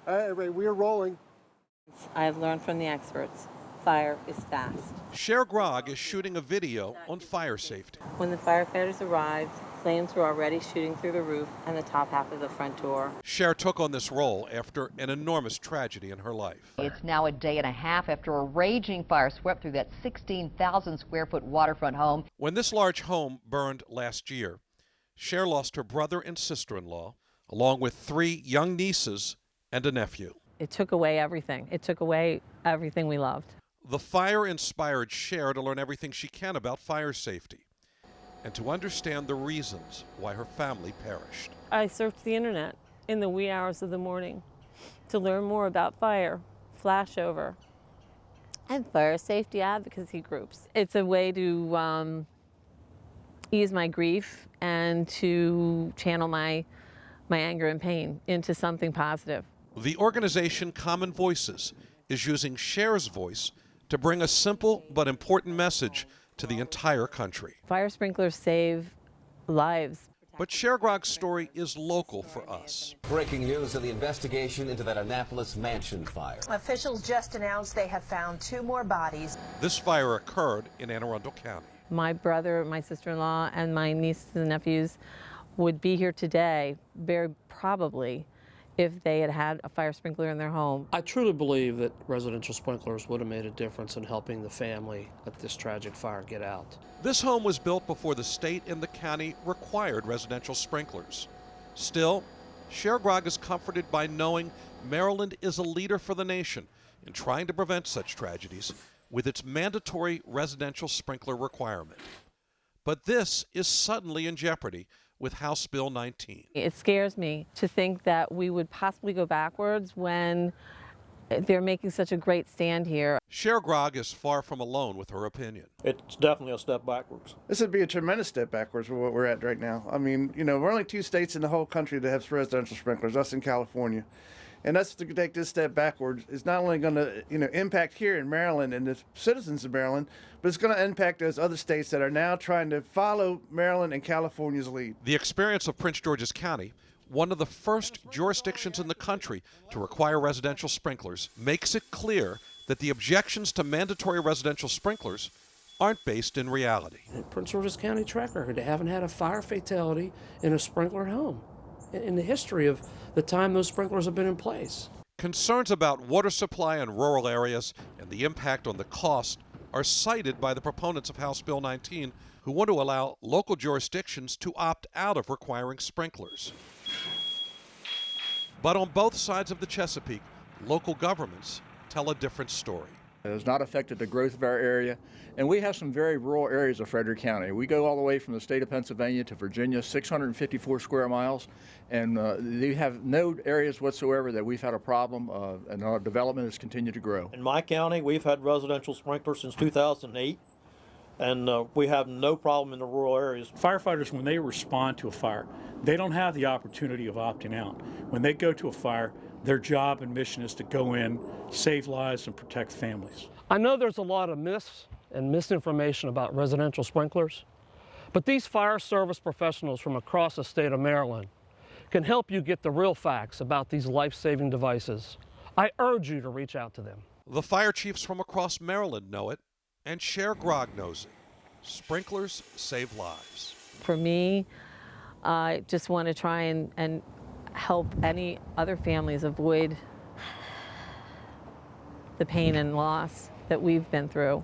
We're rolling. I have learned from the experts. Fire is fast. Sher Grogg is shooting a video on fire safety. When the firefighters arrived, flames were already shooting through the roof and the top half of the front door. Sher took on this role after an enormous tragedy in her life. It's now a day and a half after a raging fire swept through that 16,000 square foot waterfront home. When this large home burned last year, Sher lost her brother and sister-in-law, along with 3 young nieces and a nephew. It took away everything. It took away everything we loved. The fire inspired Sher to learn everything she can about fire safety and to understand the reasons why her family perished. I searched the internet in the wee hours of the morning to learn more about fire, flashover, and fire safety advocacy groups. It's a way to ease my grief and to channel my anger and pain into something positive. The organization Common Voices is using Sher's voice to bring a simple but important message to the entire country. Fire sprinklers save lives. But Sher Grogg's story is local for us. Breaking news of the investigation into that Annapolis mansion fire. Officials just announced they have found 2 more bodies. This fire occurred in Anne Arundel County. My brother, my sister-in-law, and my nieces and nephews would be here today, very probably, if they had had a fire sprinkler in their home. I truly believe that residential sprinklers would have made a difference in helping the family at this tragic fire get out. This home was built before the state and the county required residential sprinklers. Still, Sher Grogg is comforted by knowing Maryland is a leader for the nation in trying to prevent such tragedies with its mandatory residential sprinkler requirement. But this is suddenly in jeopardy with House Bill 19. It scares me to think that we would possibly go backwards when they're making such a great stand here. Sher Grogg is far from alone with her opinion. It's definitely a step backwards. This would be a tremendous step backwards from what we're at right now. I mean, we're only 2 states in the whole country that have residential sprinklers, us and California. And us to take this step backwards is not only going to, impact here in Maryland and the citizens of Maryland, but it's going to impact those other states that are now trying to follow Maryland and California's lead. The experience of Prince George's County, one of the first jurisdictions in the country to require residential sprinklers, makes it clear that the objections to mandatory residential sprinklers aren't based in reality. In Prince George's County track record, they haven't had a fire fatality in a sprinkler home in the history of the time those sprinklers have been in place. Concerns about water supply in rural areas and the impact on the cost are cited by the proponents of House Bill 19, who want to allow local jurisdictions to opt out of requiring sprinklers. But on both sides of the Chesapeake, local governments tell a different story. It has not affected the growth of our area, and we have some very rural areas of Frederick County. We go all the way from the state of Pennsylvania to Virginia, 654 square miles, and we have no areas whatsoever that we've had a problem, and our development has continued to grow. In my county, we've had residential sprinklers since 2008, and we have no problem in the rural areas. Firefighters, when they respond to a fire, they don't have the opportunity of opting out. When they go to a fire, their job and mission is to go in, save lives, and protect families. I know there's a lot of myths and misinformation about residential sprinklers, but these fire service professionals from across the state of Maryland can help you get the real facts about these life-saving devices. I urge you to reach out to them. The fire chiefs from across Maryland know it, and Sher Grogg knows it. Sprinklers save lives. For me, I just want to try and help any other families avoid the pain and loss that we've been through.